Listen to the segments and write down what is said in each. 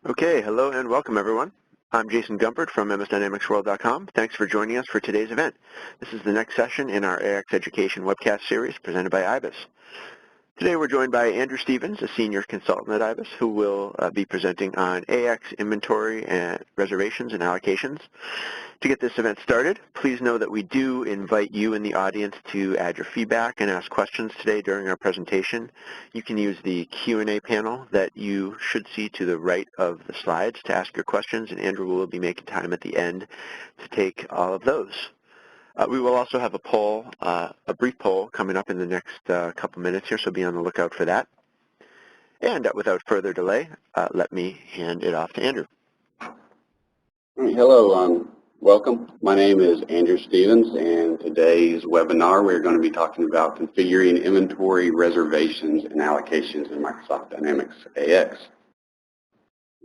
Okay, hello and welcome everyone. I'm Jason Gumpert from MSDynamicsWorld.com. Thanks for joining us for today's event. This is the next session in our AX Education webcast series presented by I.B.I.S. Today we're joined by Andrew Stevens, a senior consultant at I.B.I.S, who will be presenting on AX inventory and reservations and allocations. To get this event started, please know that we do invite you in the audience to add your feedback and ask questions today during our presentation. You can use the Q&A panel that you should see to the right of the slides to ask your questions, and Andrew will be making time at the end to take all of those. We will also have a poll, a brief poll coming up in the next couple minutes here, so be on the lookout for that. And without further delay, let me hand it off to Andrew. Hello, welcome. My name is Andrew Stevens, and today's webinar we're going to be talking about configuring inventory, reservations, and allocations in Microsoft Dynamics AX.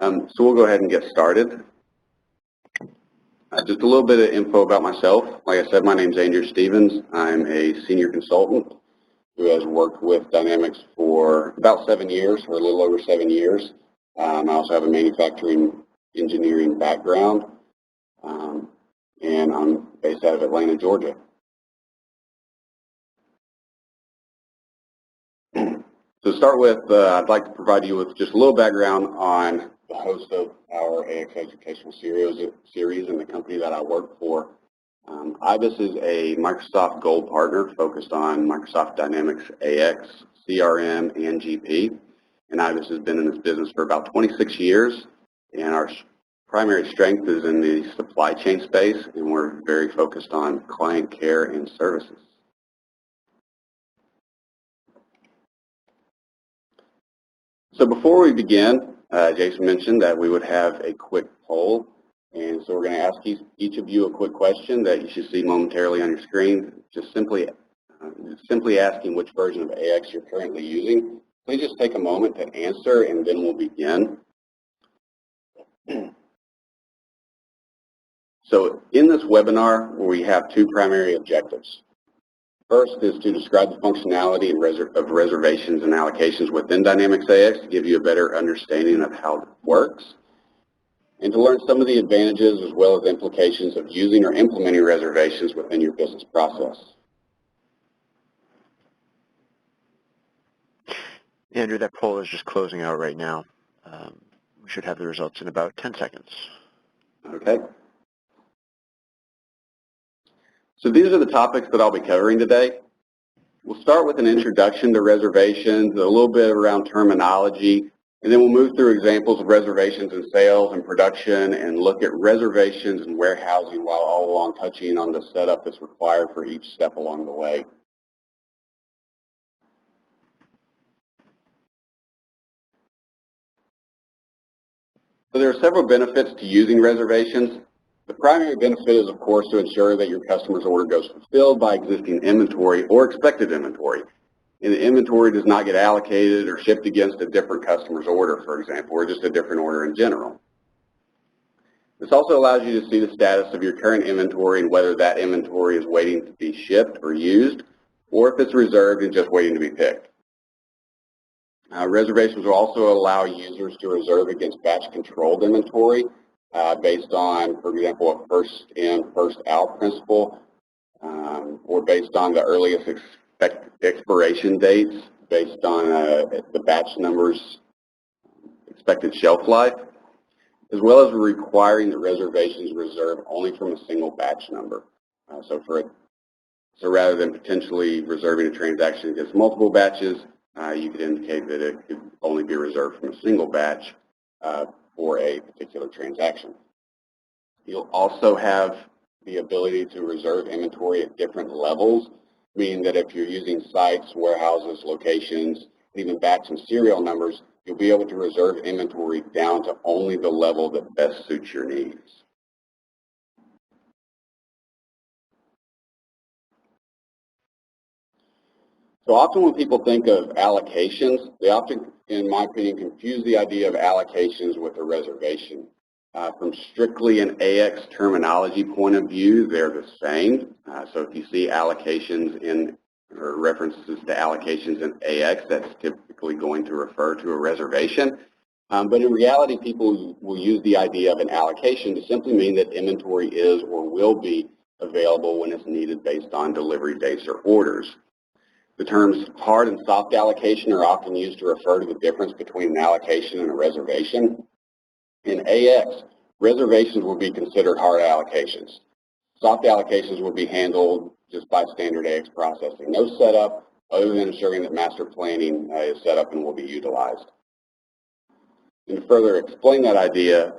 So we'll go ahead and get started. Just a little bit of info about myself. Like I said, my name is Andrew Stevens. I'm a senior consultant who has worked with Dynamics for about 7 years, or a little over 7 years. I also have a manufacturing engineering background, and I'm based out of Atlanta, Georgia. To start with, I'd like to provide you with just a little background on the host of our AX Educational series and the company that I work for. I.B.I.S is a Microsoft Gold partner focused on Microsoft Dynamics AX, CRM, and GP. And I.B.I.S has been in this business for about 26 years, and our primary strength is in the supply chain space, and we're very focused on client care and services. So before we begin, Jason mentioned that we would have a quick poll, and so we're going to ask each of you a quick question that you should see momentarily on your screen, just simply asking which version of AX you're currently using. Please just take a moment to answer, and then we'll begin. So in this webinar, we have two primary objectives. First is to describe the functionality of reservations and allocations within Dynamics AX to give you a better understanding of how it works, and to learn some of the advantages as well as implications of using or implementing reservations within your business process. Andrew, that poll is just closing out right now. We should have the results in about 10 seconds. Okay. So these are the topics that I'll be covering today. We'll start with an introduction to reservations, a little bit around terminology, and then we'll move through examples of reservations in sales and production and look at reservations and warehousing while all along touching on the setup that's required for each step along the way. So there are several benefits to using reservations. The primary benefit is, of course, to ensure that your customer's order goes fulfilled by existing inventory or expected inventory. And the inventory does not get allocated or shipped against a different customer's order, for example, or just a different order in general. This also allows you to see the status of your current inventory and whether that inventory is waiting to be shipped or used, or if it's reserved and just waiting to be picked. Reservations will also allow users to reserve against batch-controlled inventory, based on, for example, a first in, first out principle, or based on the earliest expiration dates, based on the batch number's expected shelf life, as well as requiring the reservations reserve only from a single batch number. So rather than potentially reserving a transaction against multiple batches, you could indicate that it could only be reserved from a single batch for a particular transaction. You'll also have the ability to reserve inventory at different levels, meaning that if you're using sites, warehouses, locations, even batch and serial numbers, you'll be able to reserve inventory down to only the level that best suits your needs. So often when people think of allocations, they often, in my opinion, confuse the idea of allocations with a reservation. From strictly an AX terminology point of view, they're the same. So if you see allocations or references to allocations in AX, that's typically going to refer to a reservation. But in reality, people will use the idea of an allocation to simply mean that inventory is or will be available when it's needed based on delivery dates or orders. The terms hard and soft allocation are often used to refer to the difference between an allocation and a reservation. In AX, reservations will be considered hard allocations. Soft allocations will be handled just by standard AX processing. No setup other than ensuring that master planning is set up and will be utilized. And to further explain that idea,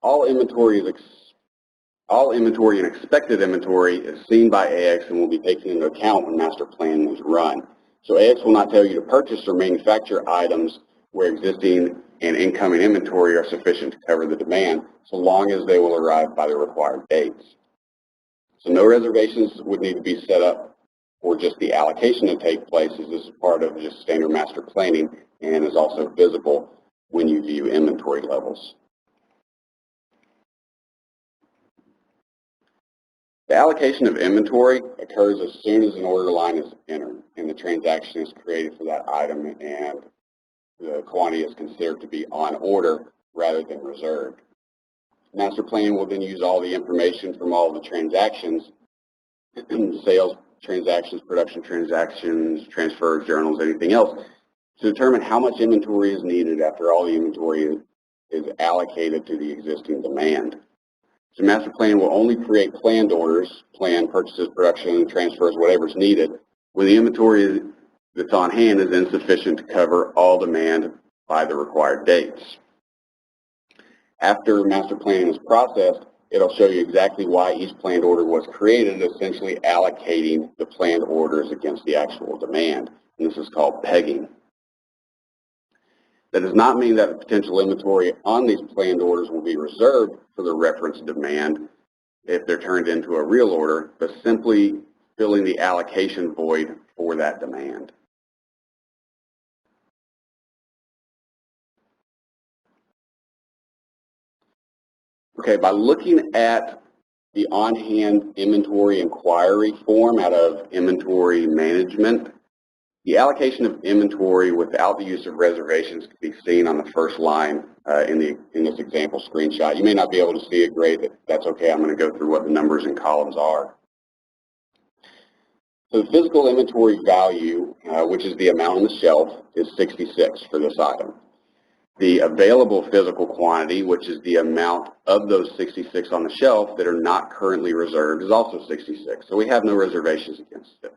all inventory and expected inventory is seen by AX and will be taken into account when master plan is run. So AX will not tell you to purchase or manufacture items where existing and incoming inventory are sufficient to cover the demand, so long as they will arrive by the required dates. So no reservations would need to be set up for just the allocation to take place, as this is part of just standard master planning and is also visible when you view inventory levels. The allocation of inventory occurs as soon as an order line is entered and the transaction is created for that item and the quantity is considered to be on order rather than reserved. Master planning will then use all the information from all the transactions, sales transactions, production transactions, transfers, journals, anything else, to determine how much inventory is needed after all the inventory is allocated to the existing demand. So master planning will only create planned orders, planned purchases, production, transfers, whatever is needed, when the inventory that's on hand is insufficient to cover all demand by the required dates. After master planning is processed, it'll show you exactly why each planned order was created, essentially allocating the planned orders against the actual demand. And this is called pegging. That does not mean that the potential inventory on these planned orders will be reserved for the reference demand if they're turned into a real order, but simply filling the allocation void for that demand. Okay, by looking at the on-hand inventory inquiry form out of inventory management, the allocation of inventory without the use of reservations can be seen on the first line in this example screenshot. You may not be able to see it great, but that's okay. I'm going to go through what the numbers and columns are. So the physical inventory value, which is the amount on the shelf, is 66 for this item. The available physical quantity, which is the amount of those 66 on the shelf that are not currently reserved, is also 66. So we have no reservations against it.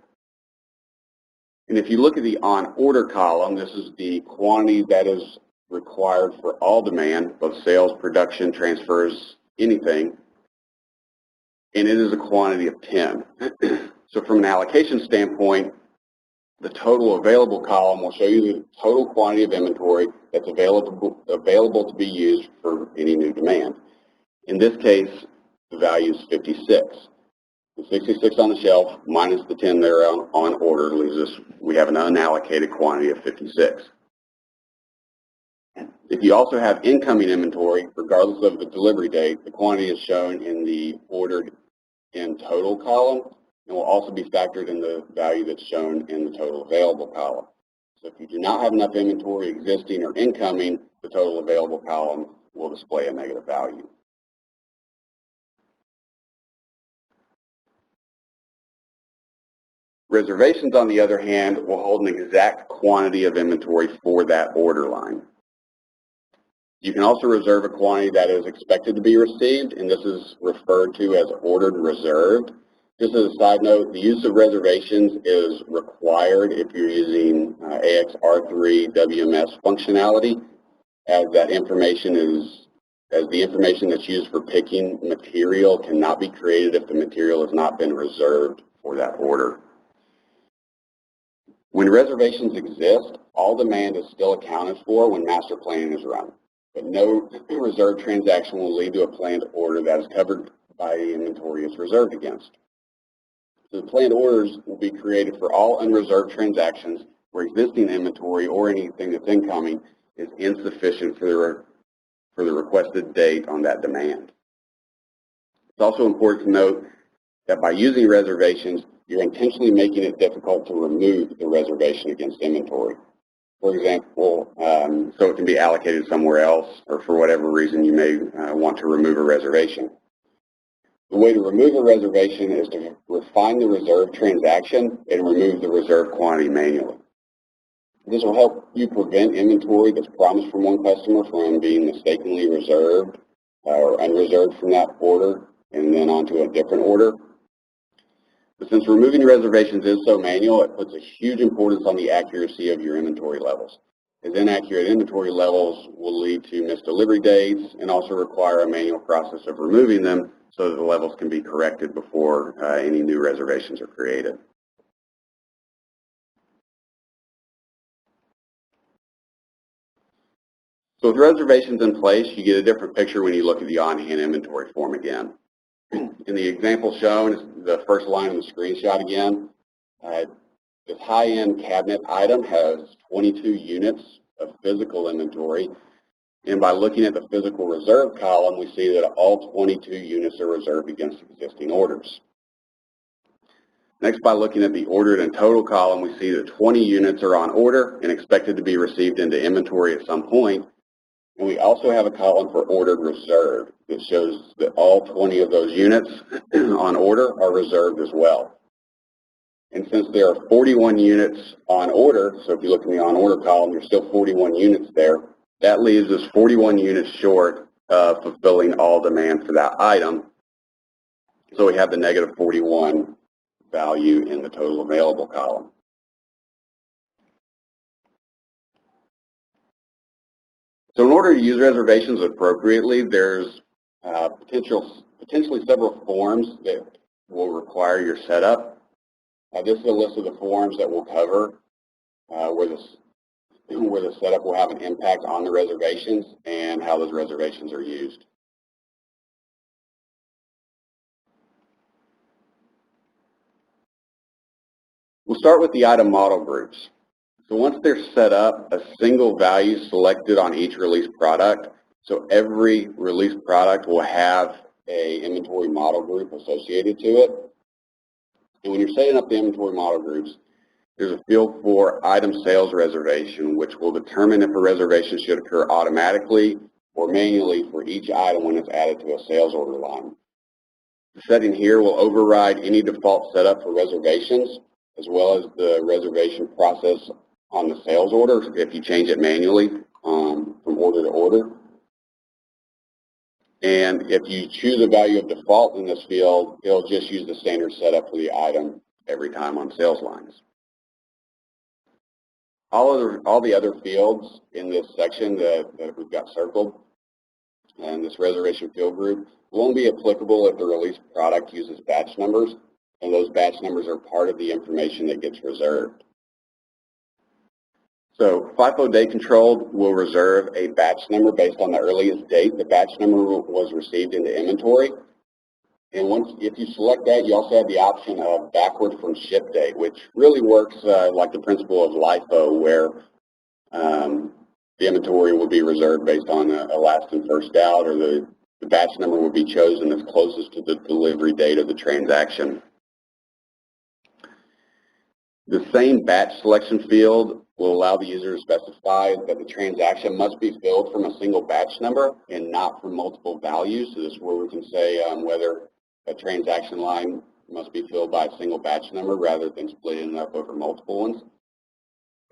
And if you look at the on order column, this is the quantity that is required for all demand, both sales, production, transfers, anything. And it is a quantity of 10. So from an allocation standpoint, the total available column will show you the total quantity of inventory that's available to be used for any new demand. In this case, the value is 56. The 66 on the shelf minus the 10 that are on order leaves us, we have an unallocated quantity of 56. If you also have incoming inventory, regardless of the delivery date, the quantity is shown in the ordered in total column and will also be factored in the value that's shown in the total available column. So if you do not have enough inventory existing or incoming, the total available column will display a negative value. Reservations, on the other hand, will hold an exact quantity of inventory for that order line. You can also reserve a quantity that is expected to be received, and this is referred to as ordered reserved. Just as a side note, the use of reservations is required if you're using AX R3 WMS functionality, as the information that's used for picking material cannot be created if the material has not been reserved for that order. When reservations exist, all demand is still accounted for when master planning is run, but no reserved transaction will lead to a planned order that is covered by the inventory it's reserved against. So the planned orders will be created for all unreserved transactions where existing inventory or anything that's incoming is insufficient for the requested date on that demand. It's also important to note that by using reservations, you're intentionally making it difficult to remove the reservation against inventory. For example, so it can be allocated somewhere else, or for whatever reason you may want to remove a reservation. The way to remove a reservation is to refine the reserve transaction and remove the reserve quantity manually. This will help you prevent inventory that's promised from one customer from being mistakenly reserved or unreserved from that order and then onto a different order. But since removing reservations is so manual, it puts a huge importance on the accuracy of your inventory levels, as inaccurate inventory levels will lead to missed delivery dates and also require a manual process of removing them so that the levels can be corrected before any new reservations are created. So with reservations in place, you get a different picture when you look at the on-hand inventory form again. In the example shown is the first line of the screenshot again. This high-end cabinet item has 22 units of physical inventory, and by looking at the physical reserve column, we see that all 22 units are reserved against existing orders. Next, by looking at the ordered and total column, we see that 20 units are on order and expected to be received into inventory at some point. And we also have a column for ordered reserved that shows that all 20 of those units on order are reserved as well. And since there are 41 units on order, so if you look in the on order column, there's still 41 units there, that leaves us 41 units short of fulfilling all demand for that item. So we have the negative 41 value in the total available column. So in order to use reservations appropriately, there's potentially several forms that will require your setup. This is a list of the forms that we'll cover where the setup will have an impact on the reservations and how those reservations are used. We'll start with the item model groups. So once they're set up, a single value selected on each release product. So every release product will have an inventory model group associated to it. And when you're setting up the inventory model groups, there's a field for item sales reservation, which will determine if a reservation should occur automatically or manually for each item when it's added to a sales order line. The setting here will override any default setup for reservations, as well as the reservation process on the sales order if you change it manually from order to order. And if you choose a value of default in this field, it'll just use the standard setup for the item every time on sales lines. All the other fields in this section that we've got circled and this reservation field group won't be applicable if the release product uses batch numbers, and those batch numbers are part of the information that gets reserved. So FIFO date controlled will reserve a batch number based on the earliest date the batch number was received into inventory. And if you select that, you also have the option of backward from ship date, which really works like the principle of LIFO, where the inventory will be reserved based on a last and first out, or the batch number will be chosen as closest to the delivery date of the transaction. The same batch selection field will allow the user to specify that the transaction must be filled from a single batch number and not from multiple values. So this is where we can say whether a transaction line must be filled by a single batch number rather than splitting it up over multiple ones.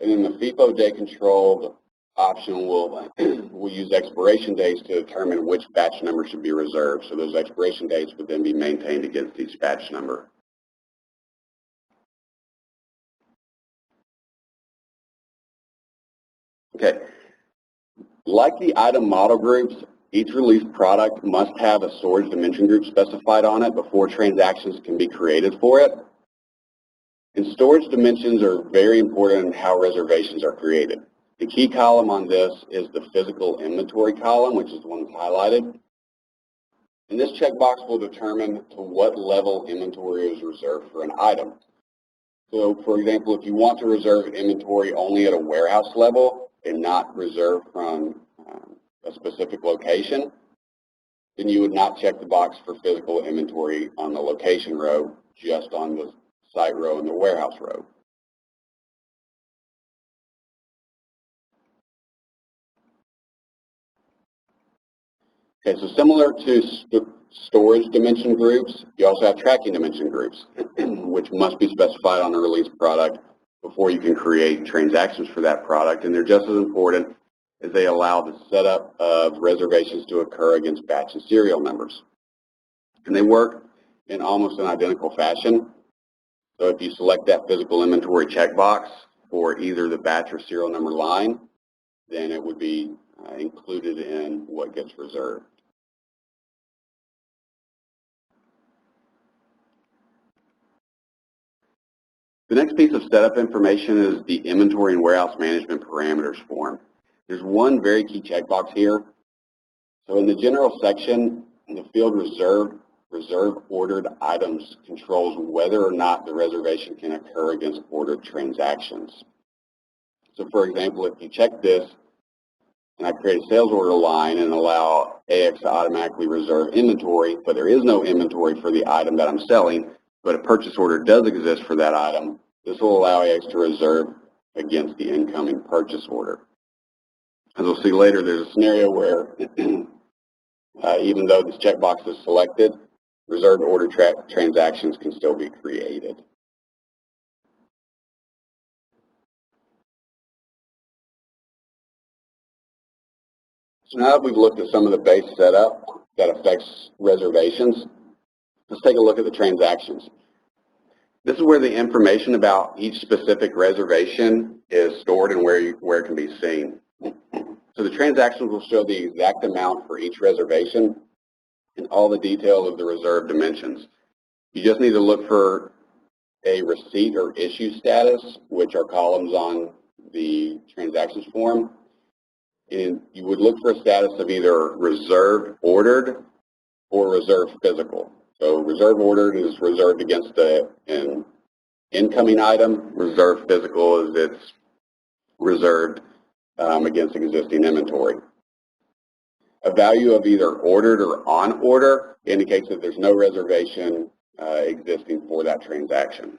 And then the FIFO date controlled option will use expiration dates to determine which batch number should be reserved. So those expiration dates would then be maintained against each batch number. Okay, like the item model groups, each release product must have a storage dimension group specified on it before transactions can be created for it. And storage dimensions are very important in how reservations are created. The key column on this is the physical inventory column, which is the one that's highlighted. And this checkbox will determine to what level inventory is reserved for an item. So, for example, if you want to reserve inventory only at a warehouse level and not reserve from a specific location, then you would not check the box for physical inventory on the location row, just on the site row and the warehouse row. Okay, so similar to storage dimension groups, you also have tracking dimension groups, which must be specified on the released product before you can create transactions for that product, and they're just as important as they allow the setup of reservations to occur against batch and serial numbers. And they work in almost an identical fashion. So if you select that physical inventory checkbox for either the batch or serial number line, then it would be included in what gets reserved. The next piece of setup information is the Inventory and Warehouse Management Parameters form. There's one very key checkbox here. So in the general section, the field reserve ordered items controls whether or not the reservation can occur against ordered transactions. So for example, if you check this, and I create a sales order line and allow AX to automatically reserve inventory, but there is no inventory for the item that I'm selling, but a purchase order does exist for that item, this will allow AX to reserve against the incoming purchase order. As we'll see later, there's a scenario where even though this checkbox is selected, reserved order transactions can still be created. So now that we've looked at some of the base setup that affects reservations, let's take a look at the transactions. This is where the information about each specific reservation is stored and where it can be seen. So the transactions will show the exact amount for each reservation and all the detail of the reserve dimensions. You just need to look for a receipt or issue status, which are columns on the transactions form. And you would look for a status of either reserved ordered or reserved physical. So reserve ordered is reserved against an incoming item. Reserved physical is it's reserved against existing inventory. A value of either ordered or on order indicates that there's no reservation existing for that transaction.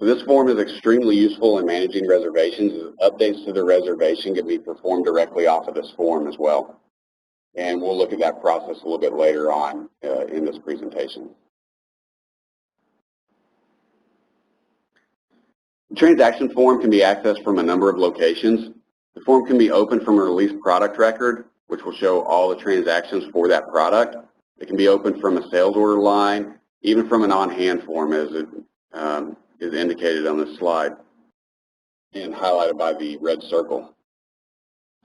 So this form is extremely useful in managing reservations. Updates to the reservation can be performed directly off of this form as well. And we'll look at that process a little bit later on in this presentation. The transaction form can be accessed from a number of locations. The form can be opened from a released product record, which will show all the transactions for that product. It can be opened from a sales order line, even from an on-hand form as it is indicated on this slide and highlighted by the red circle.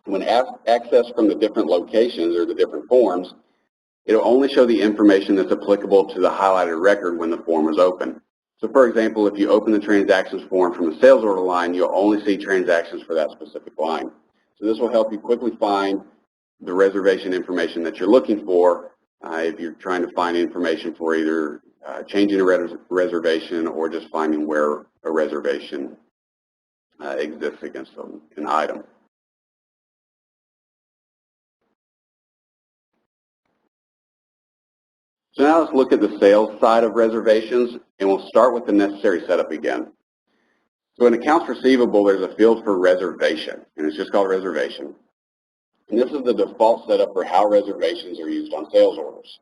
When accessed from the different locations or the different forms, it will only show the information that's applicable to the highlighted record when the form is open. So for example, if you open the transactions form from the sales order line, you'll only see transactions for that specific line. So this will help you quickly find the reservation information that you're looking for if you're trying to find information for either changing a reservation or just finding where a reservation exists against an item. So now let's look at the sales side of reservations, and we'll start with the necessary setup again. So in accounts receivable, there's a field for reservation, and it's just called reservation. And this is the default setup for how reservations are used on sales orders.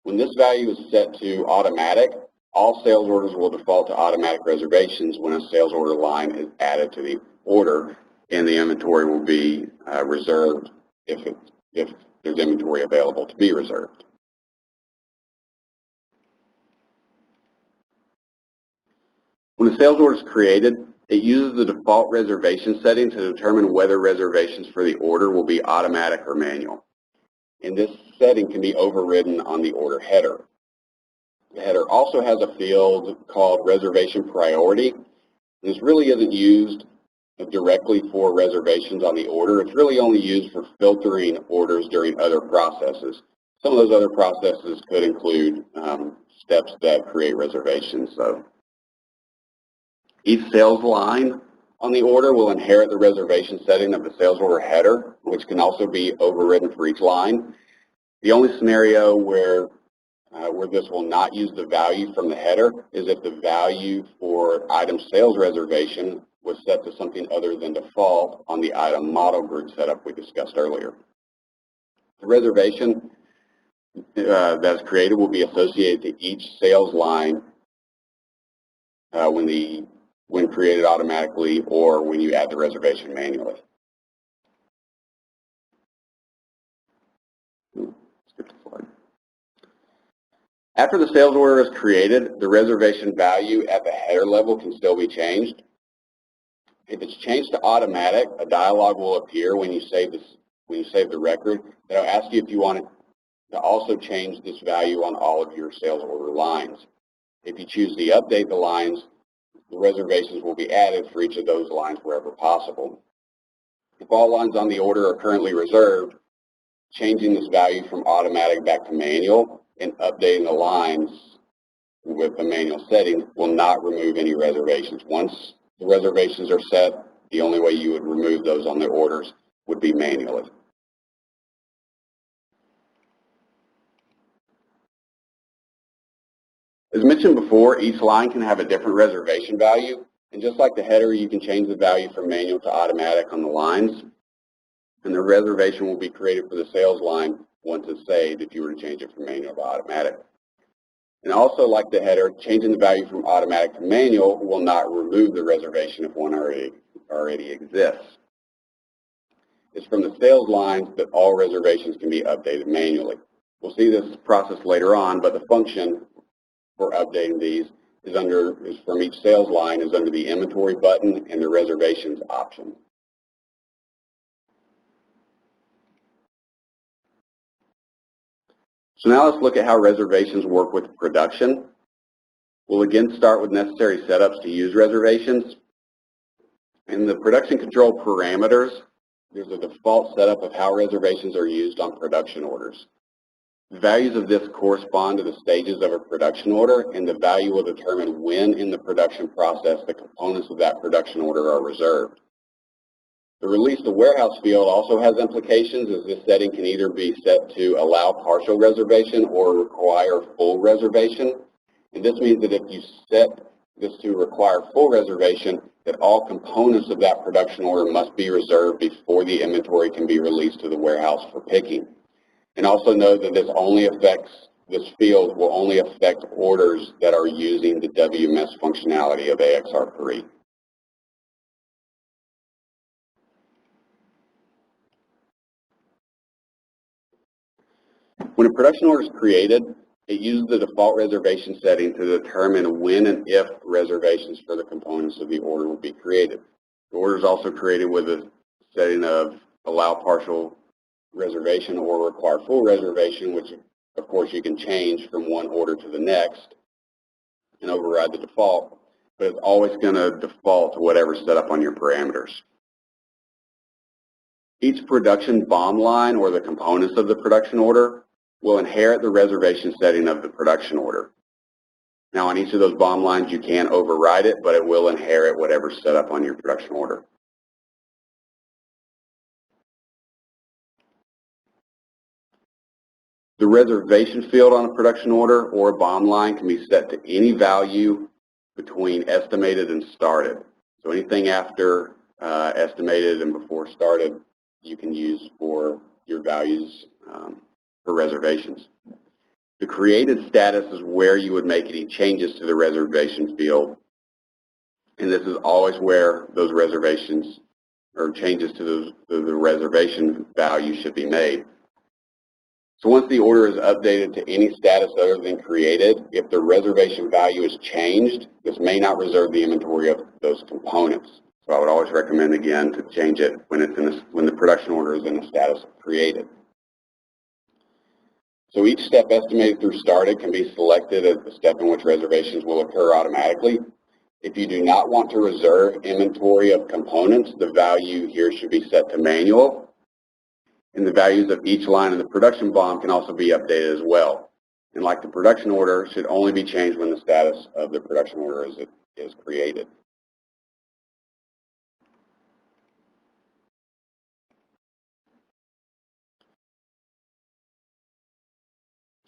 When this value is set to automatic, all sales orders will default to automatic reservations when a sales order line is added to the order, and the inventory will be reserved if there's inventory available to be reserved. When a sales order is created, it uses the default reservation setting to determine whether reservations for the order will be automatic or manual. And this setting can be overridden on the order header. The header also has a field called reservation priority. This really isn't used directly for reservations on the order. It's really only used for filtering orders during other processes. Some of those other processes could include steps that create reservations. So each sales line on the order will inherit the reservation setting of the sales order header, which can also be overridden for each line. The only scenario where this will not use the value from the header is if the value for item sales reservation was set to something other than default on the item model group setup we discussed earlier. The reservation that's created will be associated to each sales line when created automatically or when you add the reservation manually. Skip the slide. After the sales order is created, the reservation value at the header level can still be changed. If it's changed to automatic, a dialog will appear when you save the record that'll ask you if you want to also change this value on all of your sales order lines. If you choose to update the lines, the reservations will be added for each of those lines wherever possible. If all lines on the order are currently reserved, changing this value from automatic back to manual and updating the lines with the manual setting will not remove any reservations. Once the reservations are set, the only way you would remove those on the orders would be manually. As mentioned before, each line can have a different reservation value, and just like the header, you can change the value from manual to automatic on the lines, and the reservation will be created for the sales line once it's saved if you were to change it from manual to automatic. And also, like the header, changing the value from automatic to manual will not remove the reservation if one already exists. It's from the sales lines that all reservations can be updated manually. We'll see this process later on, but the function for updating these is from each sales line is under the inventory button and the reservations option. So now let's look at how reservations work with production. We'll again start with necessary setups to use reservations. In the production control parameters, there's a default setup of how reservations are used on production orders. The values of this correspond to the stages of a production order, and the value will determine when in the production process the components of that production order are reserved. The release to warehouse field also has implications, as this setting can either be set to allow partial reservation or require full reservation. And this means that if you set this to require full reservation, that all components of that production order must be reserved before the inventory can be released to the warehouse for picking. And also note that this field will only affect orders that are using the WMS functionality of AXR3. When a production order is created, it uses the default reservation setting to determine when and if reservations for the components of the order will be created. The order is also created with a setting of allow partial reservation or require full reservation, which of course you can change from one order to the next and override the default, but it's always going to default to whatever's set up on your parameters. Each production BOM line, or the components of the production order, will inherit the reservation setting of the production order. Now on each of those BOM lines you can override it, but it will inherit whatever's set up on your production order. The reservation field on a production order or a BOM line can be set to any value between estimated and started. So anything after estimated and before started you can use for your values for reservations. The created status is where you would make any changes to the reservation field, and this is always where those reservations or changes to the reservation value should be made. So once the order is updated to any status other than created, if the reservation value is changed, this may not reserve the inventory of those components. So I would always recommend again to change it when the production order is in the status of created. So each step estimated through started can be selected as the step in which reservations will occur automatically. If you do not want to reserve inventory of components, the value here should be set to manual. And the values of each line in the production BOM can also be updated as well. And like the production order, should only be changed when the status of the production order is created.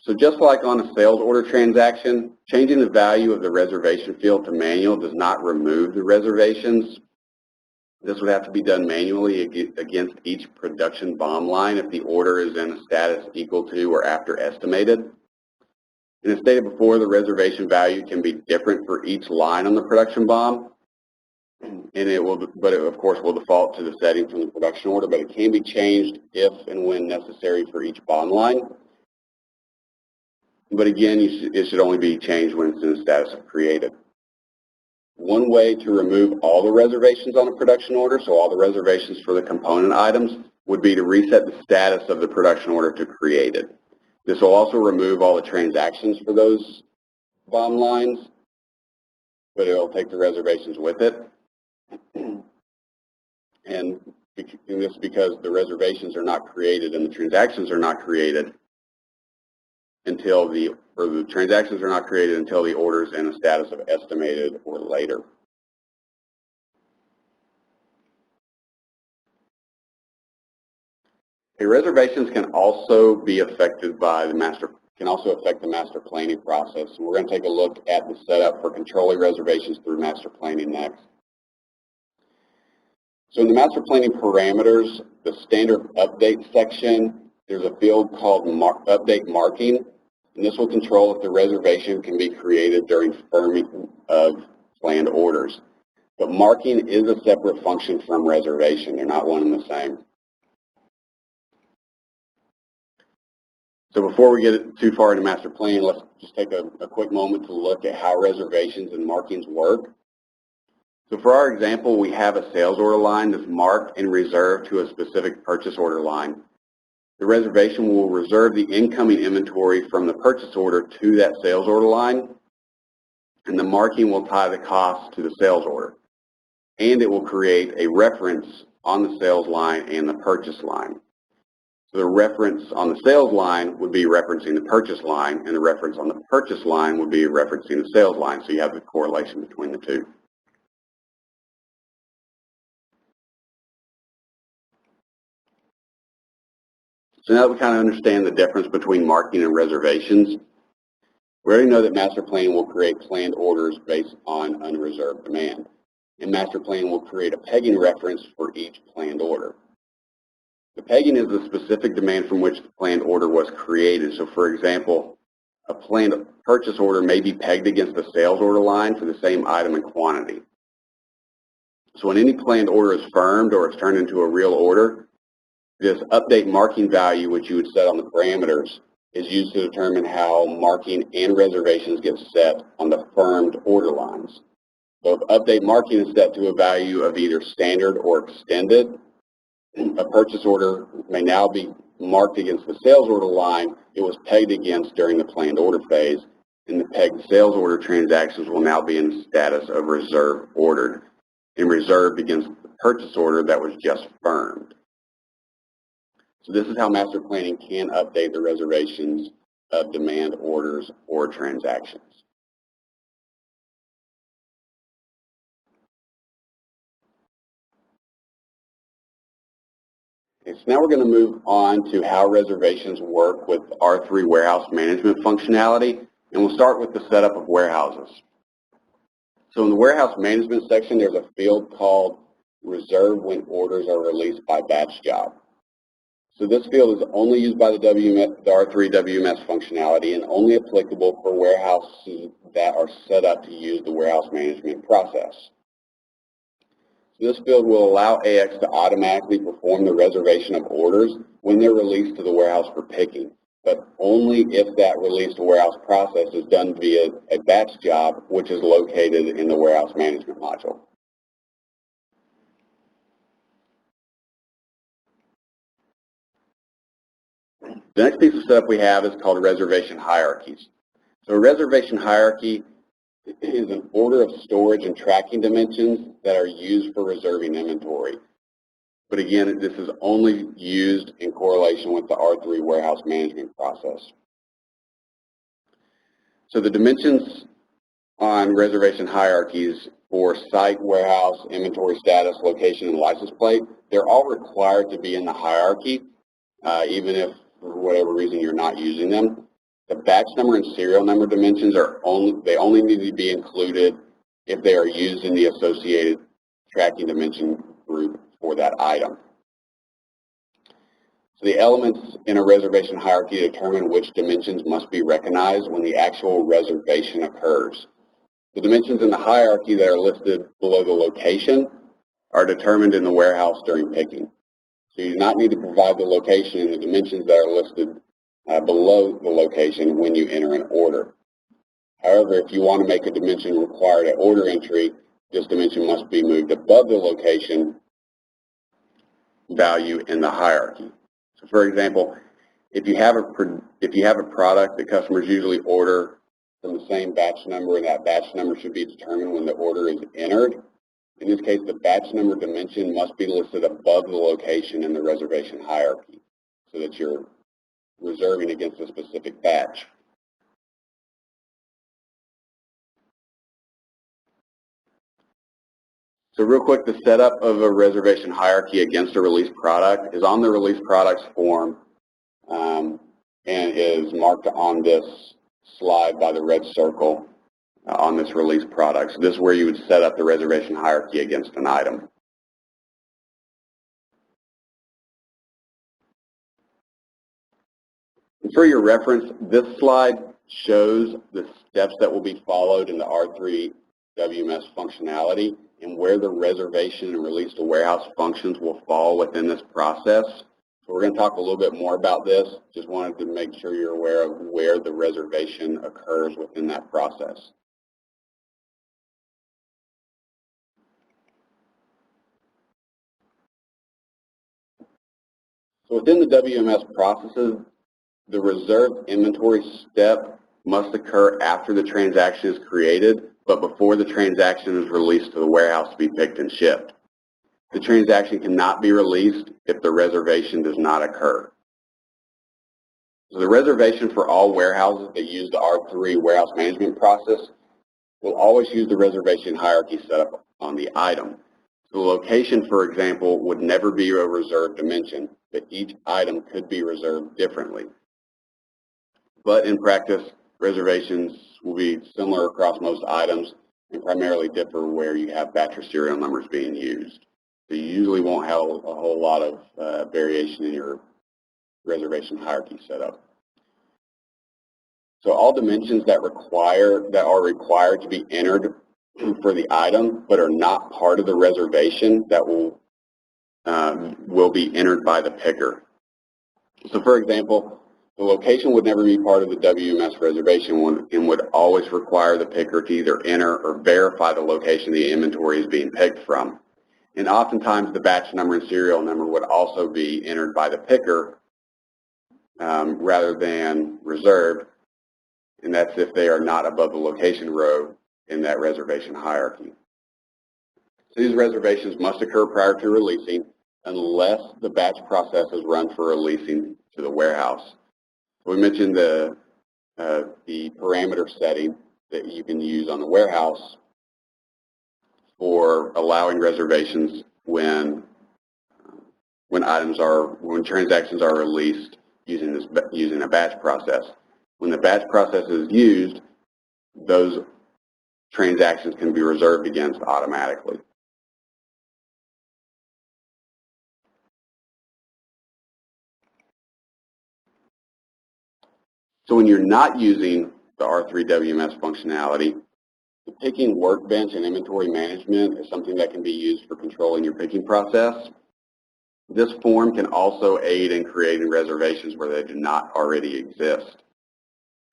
So just like on a sales order transaction, changing the value of the reservation field to manual does not remove the reservations. This would have to be done manually against each production BOM line if the order is in a status equal to or after estimated. And as stated before, the reservation value can be different for each line on the production BOM, and it of course will default to the setting from the production order, but it can be changed if and when necessary for each BOM line. But again, it should only be changed when it's in the status of created. One way to remove all the reservations on a production order, so all the reservations for the component items, would be to reset the status of the production order to created. This will also remove all the transactions for those BOM lines, but it'll take the reservations with it. And this is because the reservations are not created and the transactions are not created until the transactions are not created until the order is in a status of estimated or later. Reservations can also be affected by the master planning process. So we're going to take a look at the setup for controlling reservations through master planning next. So in the master planning parameters, the standard update section, there's a field called update marking, and this will control if the reservation can be created during firming of planned orders. But marking is a separate function from reservation. They're not one and the same. So before we get too far into master planning, let's just take a quick moment to look at how reservations and markings work. So for our example, we have a sales order line that's marked and reserved to a specific purchase order line. The reservation will reserve the incoming inventory from the purchase order to that sales order line, and the marking will tie the cost to the sales order. And it will create a reference on the sales line and the purchase line. So the reference on the sales line would be referencing the purchase line, and the reference on the purchase line would be referencing the sales line. So you have the correlation between the two. So now that we kind of understand the difference between marking and reservations, we already know that master planning will create planned orders based on unreserved demand. And master planning will create a pegging reference for each planned order. The pegging is the specific demand from which the planned order was created. So for example, a planned purchase order may be pegged against the sales order line for the same item and quantity. So when any planned order is firmed or is turned into a real order, this update marking value, which you would set on the parameters, is used to determine how marking and reservations get set on the firmed order lines. So if update marking is set to a value of either standard or extended, a purchase order may now be marked against the sales order line it was pegged against during the planned order phase, and the pegged sales order transactions will now be in the status of reserve ordered and reserved against the purchase order that was just firmed. So this is how master planning can update the reservations of demand orders or transactions. Okay, so now we're going to move on to how reservations work with R3 warehouse management functionality, and we'll start with the setup of warehouses. So in the warehouse management section, there's a field called reserve when orders are released by batch job. So this field is only used by the R3 WMS functionality and only applicable for warehouses that are set up to use the warehouse management process. So this field will allow AX to automatically perform the reservation of orders when they're released to the warehouse for picking, but only if that release to warehouse process is done via a batch job, which is located in the warehouse management module. The next piece of setup we have is called reservation hierarchies. So a reservation hierarchy is an order of storage and tracking dimensions that are used for reserving inventory. But again, this is only used in correlation with the R3 warehouse management process. So the dimensions on reservation hierarchies for site, warehouse, inventory status, location, and license plate, they're all required to be in the hierarchy, even if for whatever reason you're not using them. The batch number and serial number dimensions only need to be included if they are used in the associated tracking dimension group for that item. So the elements in a reservation hierarchy determine which dimensions must be recognized when the actual reservation occurs. The dimensions in the hierarchy that are listed below the location are determined in the warehouse during picking. So you do not need to provide the location and the dimensions that are listed below the location when you enter an order. However, if you want to make a dimension required at order entry, this dimension must be moved above the location value in the hierarchy. So for example, if you have a product that customers usually order from the same batch number, and that batch number should be determined when the order is entered, in this case, the batch number dimension must be listed above the location in the reservation hierarchy so that you're reserving against a specific batch. So real quick, the setup of a reservation hierarchy against a released product is on the released products form and is marked on this slide by the red circle on this released product. So this is where you would set up the reservation hierarchy against an item. And for your reference, this slide shows the steps that will be followed in the R3 WMS functionality and where the reservation and release to warehouse functions will fall within this process. So we're going to talk a little bit more about this. Just wanted to make sure you're aware of where the reservation occurs within that process. So within the WMS processes, the reserved inventory step must occur after the transaction is created, but before the transaction is released to the warehouse to be picked and shipped. The transaction cannot be released if the reservation does not occur. So the reservation for all warehouses that use the R3 warehouse management process will always use the reservation hierarchy set up on the item. So the location, for example, would never be a reserved dimension, but each item could be reserved differently. But in practice, reservations will be similar across most items and primarily differ where you have batch or serial numbers being used. So you usually won't have a whole lot of variation in your reservation hierarchy setup. So all dimensions that are required to be entered for the item but are not part of the reservation that will be entered by the picker. So for example, the location would never be part of the WMS reservation and would always require the picker to either enter or verify the location the inventory is being picked from. And oftentimes the batch number and serial number would also be entered by the picker rather than reserved, and that's if they are not above the location row in that reservation hierarchy. So these reservations must occur prior to releasing unless the batch process is run for releasing to the warehouse. We mentioned the parameter setting that you can use on the warehouse for allowing reservations when transactions are released using a batch process. When the batch process is used, those transactions can be reserved against automatically. So when you're not using the R3 WMS functionality, the picking workbench and inventory management is something that can be used for controlling your picking process. This form can also aid in creating reservations where they do not already exist.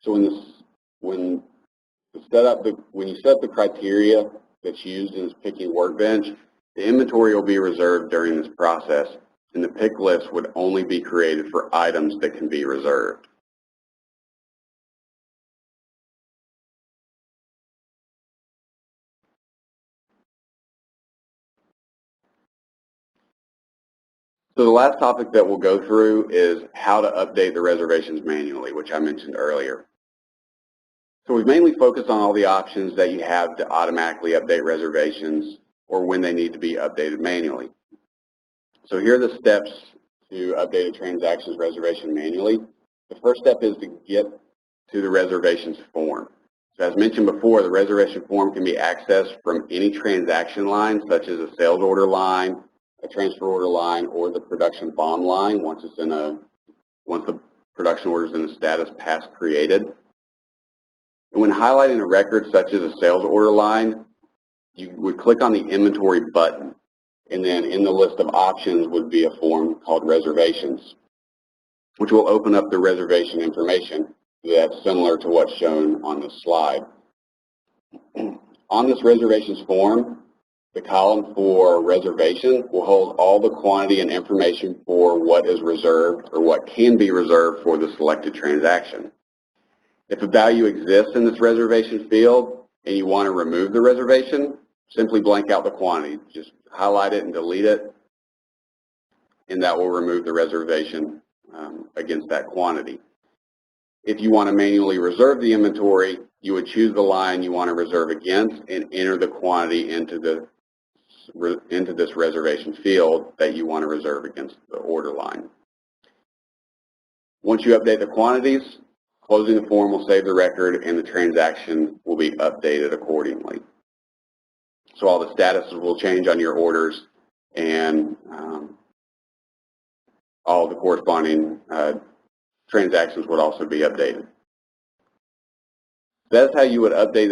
So when you set up the criteria that's used in this picking workbench, the inventory will be reserved during this process, and the pick list would only be created for items that can be reserved. So the last topic that we'll go through is how to update the reservations manually, which I mentioned earlier. So we've mainly focused on all the options that you have to automatically update reservations or when they need to be updated manually. So here are the steps to update a transaction's reservation manually. The first step is to get to the reservations form. So as mentioned before, the reservation form can be accessed from any transaction line, such as a sales order line, a transfer order line or the production BOM line once the production order is in a status past created. And when highlighting a record such as a sales order line, you would click on the inventory button, and then in the list of options would be a form called Reservations, which will open up the reservation information that's similar to what's shown on this slide. On this reservations form, the column for reservation will hold all the quantity and information for what is reserved or what can be reserved for the selected transaction. If a value exists in this reservation field and you want to remove the reservation, simply blank out the quantity. Just highlight it and delete it, and that will remove the reservation against that quantity. If you want to manually reserve the inventory, you would choose the line you want to reserve against and enter the quantity into this reservation field that you want to reserve against the order line. Once you update the quantities, closing the form will save the record and the transaction will be updated accordingly. So all the statuses will change on your orders, and all of the corresponding transactions would also be updated. That's how you would update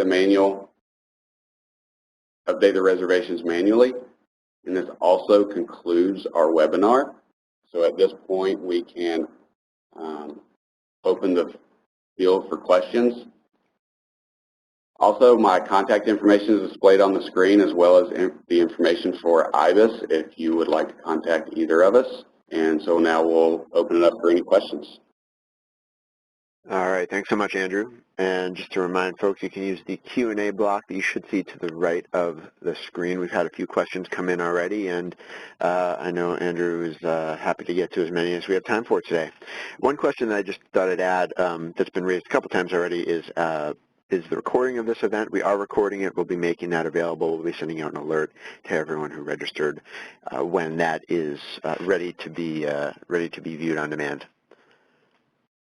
the reservations manually. And this also concludes our webinar. So at this point, we can open the field for questions. Also, my contact information is displayed on the screen, as well as the information for I.B.I.S if you would like to contact either of us. And so now we'll open it up for any questions. All right, thanks so much, Andrew. And just to remind folks, you can use the Q&A block that you should see to the right of the screen. We've had a few questions come in already, and I know Andrew is happy to get to as many as we have time for today. One question that I just thought I'd add that's been raised a couple times already is the recording of this event. We are recording it. We'll be making that available. We'll be sending out an alert to everyone who registered when that is ready to be viewed on demand.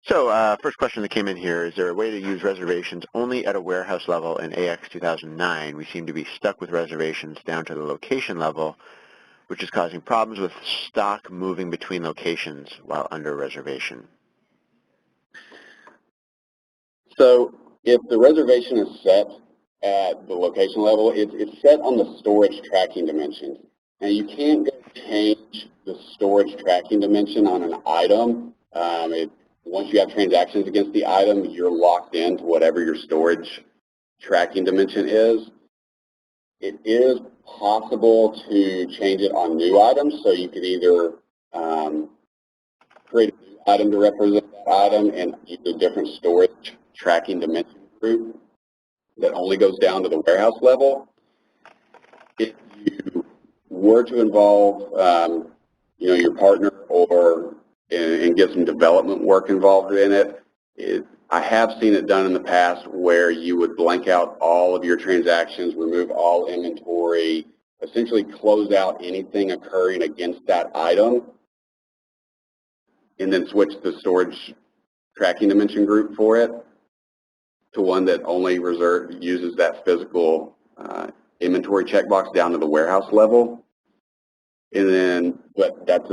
So first question that came in here, is there a way to use reservations only at a warehouse level in AX 2009? We seem to be stuck with reservations down to the location level, which is causing problems with stock moving between locations while under reservation. So if the reservation is set at the location level, it's set on the storage tracking dimension. Now you can't go change the storage tracking dimension on an item. Once you have transactions against the item, you're locked into whatever your storage tracking dimension is. It is possible to change it on new items, so you could either create a new item to represent that item and use a different storage tracking dimension group that only goes down to the warehouse level. If you were to involve your partner and get some development work involved in it, I have seen it done in the past where you would blank out all of your transactions, remove all inventory, essentially close out anything occurring against that item, and then switch the storage tracking dimension group for it to one that only uses that physical inventory checkbox down to the warehouse level. And then, but that's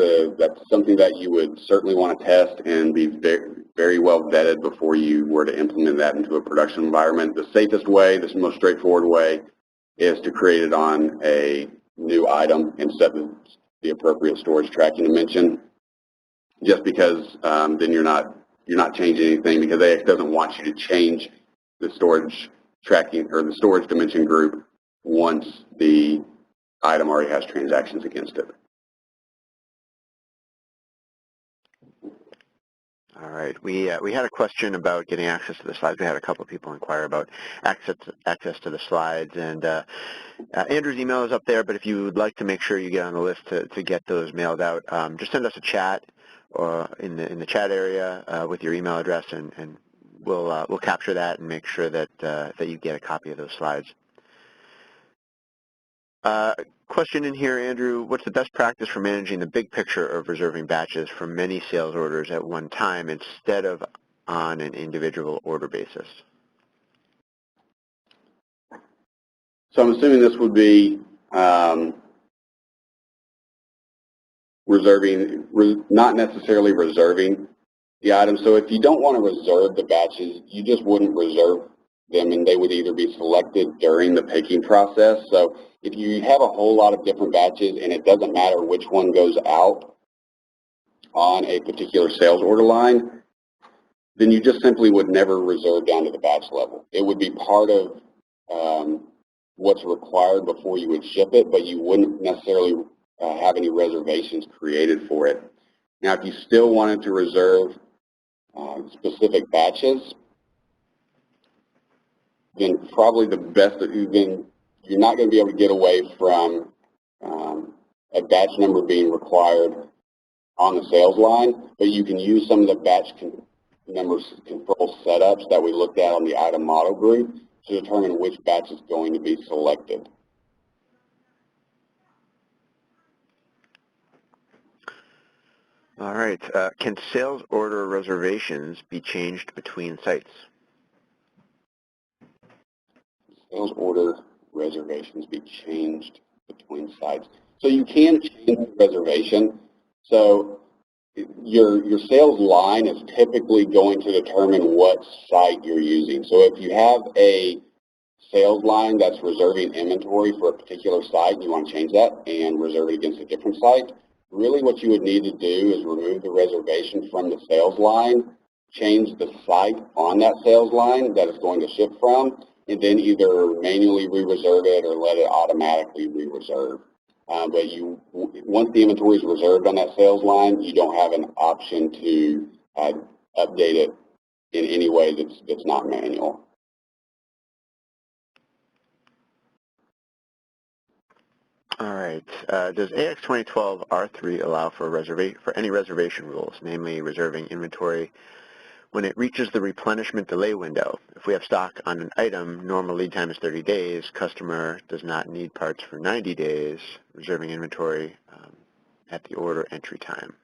something that you would certainly want to test and be very, very well vetted before you were to implement that into a production environment. The safest way, the most straightforward way, is to create it on a new item and set the appropriate storage tracking dimension. Just because then you're not changing anything, because AX doesn't want you to change the storage tracking or the storage dimension group once the item already has transactions against it. All right. We had a question about getting access to the slides. We had a couple of people inquire about access to the slides, and Andrew's email is up there. But if you would like to make sure you get on the list to get those mailed out, just send us a chat or in the chat area with your email address, and we'll capture that and make sure that that you get a copy of those slides. Question in here, Andrew, what's the best practice for managing the big picture of reserving batches for many sales orders at one time instead of on an individual order basis? So I'm assuming this would be not necessarily reserving the items. So if you don't want to reserve the batches, you just wouldn't reserve them, and they would either be selected during the picking process. So if you have a whole lot of different batches and it doesn't matter which one goes out on a particular sales order line, then you just simply would never reserve down to the batch level. It would be part of what's required before you would ship it, but you wouldn't necessarily have any reservations created for it. Now, if you still wanted to reserve specific batches, then probably the best that you're not going to be able to get away from a batch number being required on the sales line, but you can use some of the batch numbers control setups that we looked at on the item model group to determine which batch is going to be selected. All right. Can sales order reservations be changed between sites? Sales order reservations be changed between sites. So you can change the reservation. So your sales line is typically going to determine what site you're using. So if you have a sales line that's reserving inventory for a particular site, you want to change that and reserve it against a different site. Really what you would need to do is remove the reservation from the sales line, change the site on that sales line that it's going to ship from, and then either manually re-reserve it or let it automatically re-reserve. But once the inventory is reserved on that sales line, you don't have an option to update it in any way that's not manual. All right. Does AX 2012 R3 allow for any reservation rules, namely reserving inventory when it reaches the replenishment delay window? If we have stock on an item, normal lead time is 30 days. Customer does not need parts for 90 days. Reserving inventory at the order entry time.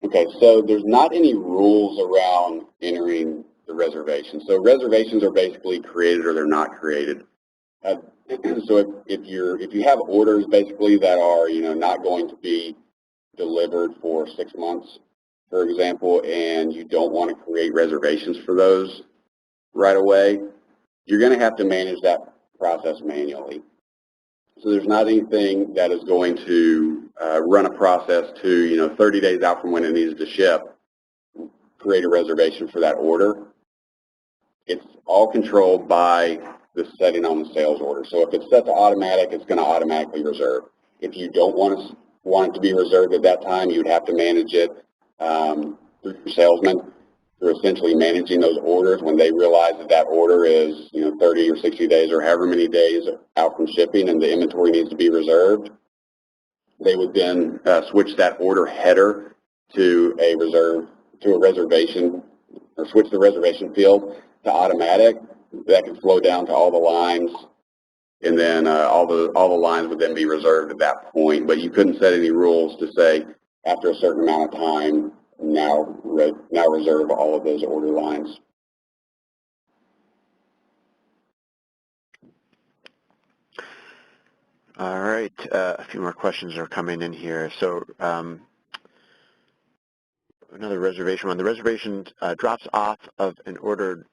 Okay, so there's not any rules around entering the reservation. So reservations are basically created or they're not created. So if you have orders basically that are not going to be delivered for 6 months, for example, and you don't want to create reservations for those right away, you're going to have to manage that process manually. So there's not anything that is going to run a process to 30 days out from when it needs to ship, create a reservation for that order. It's all controlled by the setting on the sales order. So if it's set to automatic, it's going to automatically reserve. If you don't want it to be reserved at that time, you'd have to manage it through your salesman, through essentially managing those orders. When they realize that order is 30 or 60 days or however many days out from shipping and the inventory needs to be reserved, they would then switch that order header to a reservation, or switch the reservation field to automatic. That can flow down to all the lines, and then all the lines would then be reserved at that point. But you couldn't set any rules to say after a certain amount of time, now reserve all of those order lines. All right, a few more questions are coming in here. So another reservation one. The reservation drops off of an ordered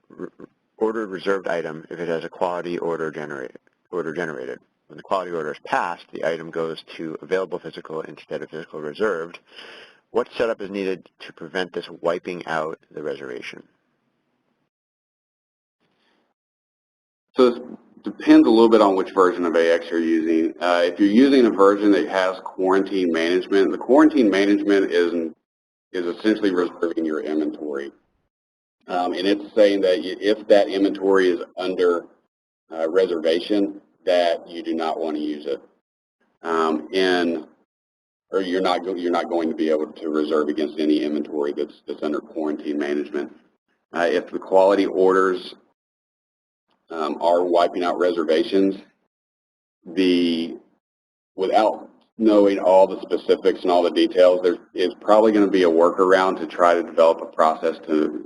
reserved item if it has a quality order generated. When the quality order is passed, the item goes to available physical instead of physical reserved. What setup is needed to prevent this wiping out the reservation? So this depends a little bit on which version of AX you're using. If you're using a version that has quarantine management, the quarantine management is essentially reserving your inventory. And it's saying that if that inventory is under reservation, that you do not want to use it. Or you're not going to be able to reserve against any inventory that's under quarantine management. If the quality orders are wiping out reservations, without knowing all the specifics and all the details, there is probably going to be a workaround to try to develop a process to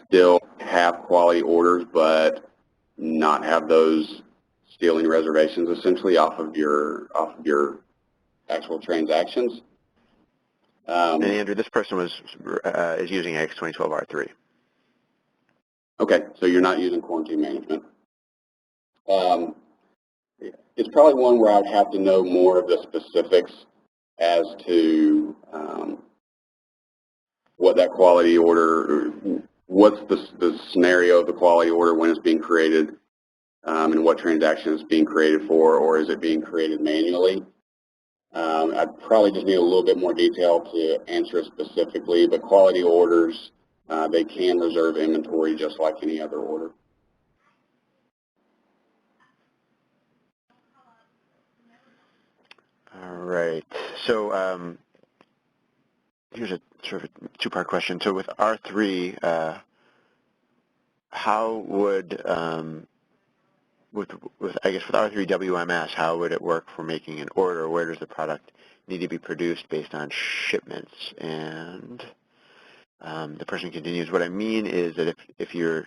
still have quality orders, but not have those stealing reservations essentially off of your actual transactions. And Andrew, this person is using AX 2012 R3. Okay, so you're not using quarantine management. It's probably one where I'd have to know more of the specifics as to what that quality order, what's the scenario of the quality order when it's being created, and what transaction it's being created for, or is it being created manually. I'd probably just need a little bit more detail to answer it specifically, but quality orders, they can reserve inventory just like any other order. All right. So here's a sort of a two-part question. So with R3, how would with R3 WMS, how would it work for making an order? Where does the product need to be produced based on shipments? And the person continues, what I mean is that if you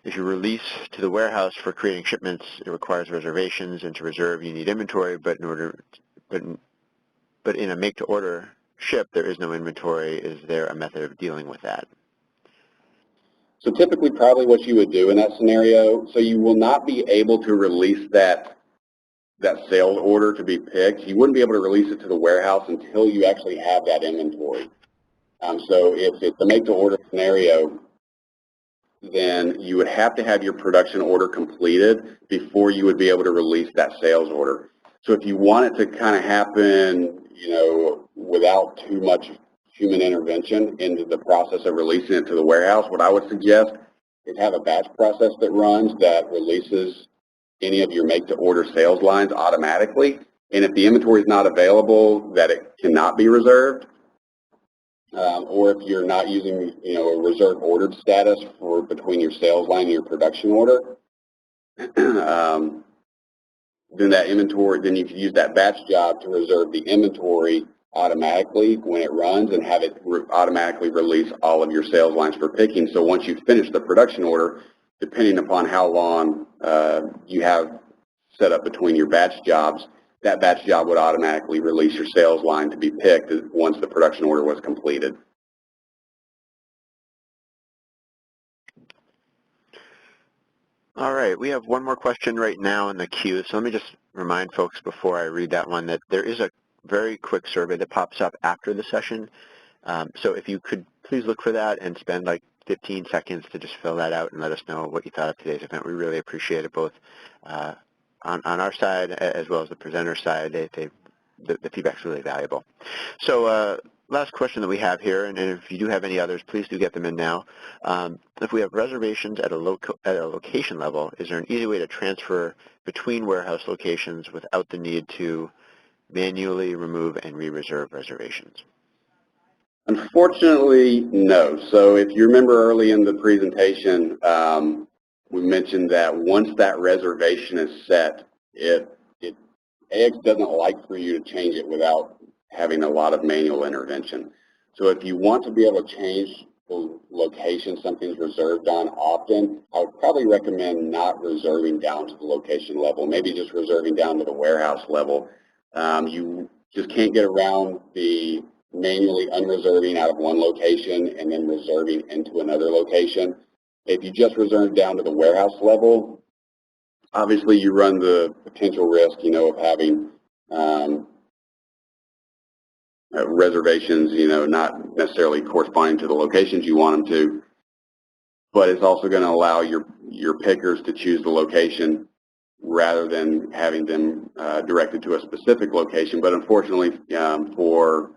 release to the warehouse for creating shipments, it requires reservations, and to reserve you need inventory, but in a make-to-order ship, there is no inventory. Is there a method of dealing with that? So typically probably what you would do in that scenario, so you will not be able to release that sales order to be picked. You wouldn't be able to release it to the warehouse until you actually have that inventory. So if it's a make-to-order scenario, then you would have to have your production order completed before you would be able to release that sales order. So if you want it to kind of happen, without too much human intervention into the process of releasing it to the warehouse, what I would suggest is have a batch process that runs that releases any of your make-to-order sales lines automatically. And if the inventory is not available, that it cannot be reserved. Or if you're not using, a reserve ordered status for between your sales line and your production order, then that inventory, then you can use that batch job to reserve the inventory automatically when it runs and have it automatically release all of your sales lines for picking. So once you finish the production order, depending upon how long you have set up between your batch jobs, that batch job would automatically release your sales line to be picked once the production order was completed. All right, we have one more question right now in the queue, so let me just remind folks before I read that one that there is a very quick survey that pops up after the session. So if you could please look for that and spend like 15 seconds to just fill that out and let us know what you thought of today's event. We really appreciate it, both on our side as well as the presenter side. The feedback's really valuable. So last question that we have here, and if you do have any others, please do get them in now. If we have reservations at a location level, is there an easy way to transfer between warehouse locations without the need to manually remove and re-reserve reservations? Unfortunately, no. So if you remember early in the presentation, we mentioned that once that reservation is set, AX doesn't like for you to change it without having a lot of manual intervention. So if you want to be able to change the location something's reserved on often, I would probably recommend not reserving down to the location level, maybe just reserving down to the warehouse level. You just can't get around the manually unreserving out of one location and then reserving into another location. If you just reserve down to the warehouse level, obviously you run the potential risk, of having reservations, not necessarily corresponding to the locations you want them to, but it's also going to allow your pickers to choose the location rather than having them directed to a specific location. But unfortunately, for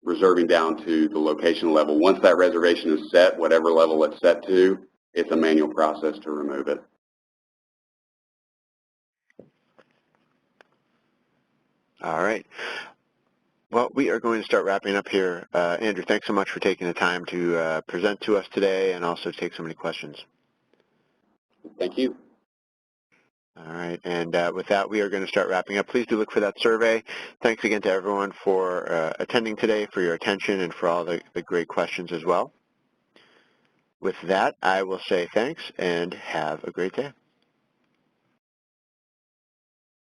reserving down to the location level, once that reservation is set, whatever level it's set to, it's a manual process to remove it. All right. Well, we are going to start wrapping up here. Andrew, thanks so much for taking the time to present to us today and also take so many questions. Thank you. All right, and with that, we are going to start wrapping up. Please do look for that survey. Thanks again to everyone for attending today, for your attention, and for all the great questions as well. With that, I will say thanks and have a great day.